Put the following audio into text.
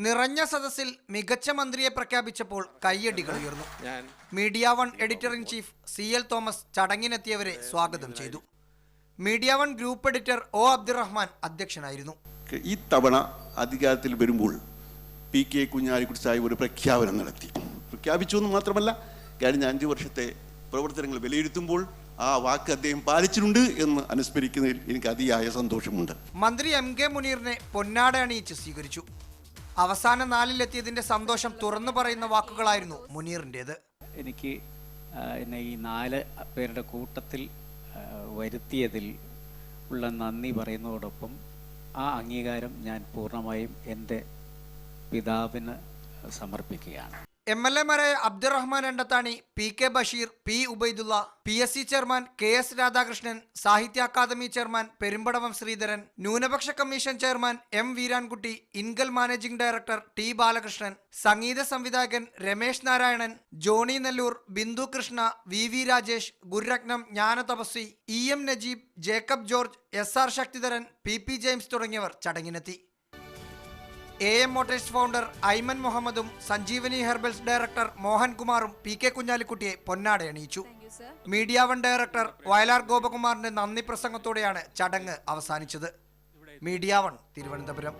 നിറഞ്ഞ സദസ്സിൽ മികച്ച മന്ത്രിയെ പ്രഖ്യാപിച്ചപ്പോൾ കയ്യടികൾ ഉയർന്നു. Media one editor in chief CL Thomas ചടങ്ങിനെത്തിയവരെ സ്വാഗതം ചെയ്തു. Media one group editor O Abdurahman അധ്യക്ഷനായിരുന്നു. ഈ തവണ അധികാരത്തിൽ വരുമ്പോൾ PK കുഞ്ഞാലിക്കുട്ടി സാഹിബ് ഒരു പ്രഖ്യാപനം നടത്തി. പ്രഖ്യാപിച്ചു എന്ന് മാത്രമല്ല, കഴിഞ്ഞ 5 വർഷത്തെ പ്രവർത്തനങ്ങൾ വിലയിരുത്തുമ്പോൾ ആ വാക്ക് അദ്ദേഹം പാലിച്ചിട്ടുണ്ട് എന്ന് അനുസ്മരിക്കുന്നതിൽ എനിക്ക് അതിയായ സന്തോഷമുണ്ട്. മന്ത്രി MK മുനീറിനെ പൊന്നാട അണിയിച്ച് സ്വീകരിച്ചു. അവസാന നാലിലെത്തിയതിന്റെ സന്തോഷം തുറന്നു പറയുന്ന വാക്കുകളായിരുന്നു മുനീറിൻ്റേത്. എനിക്ക് എന്നെ ഈ 4 പേരുടെ കൂട്ടത്തിൽ വരുത്തിയതിൽ ഉള്ള നന്ദി പറയുന്നതോടൊപ്പം ആ അംഗീകാരം ഞാൻ പൂർണ്ണമായും എൻ്റെ പിതാവിന് സമർപ്പിക്കുകയാണ്. MLA-മാരായ Abdurahman Randathani, PK Basheer, P Ubaidulla, PSC chairman KS Radhakrishnan, Sahitya Akademi chairman Perumbadavam Sreedharan, ന്യൂനപക്ഷ commission chairman M Veerankutty, Inkel managing director T Balakrishnan, സംഗീത സംവിധായകൻ Ramesh Narayanan, Johny Nellore, Bindu Krishna, VV Rajesh, Gururatnam, Jnanathapaswi, EM Najeeb, Jacob George, SR Sakthidharan, PP James തുടങ്ങിയവർ ചടങ്ങിനെത്തി. AM മോട്ടേഴ്സ് ഫൗണ്ടർ ഐമൻ മുഹമ്മദും സഞ്ജീവനി ഹെർബൽസ് ഡയറക്ടർ മോഹൻകുമാറും PK കുഞ്ഞാലിക്കുട്ടിയെ പൊന്നാട അണിയിച്ചു. മീഡിയ വൺ ഡയറക്ടർ വയലാർ ഗോപകുമാറിന്റെ നന്ദി പ്രസംഗത്തോടെയാണ് ചടങ്ങ് അവസാനിച്ചത്. Media one, Thiruvananthapuram.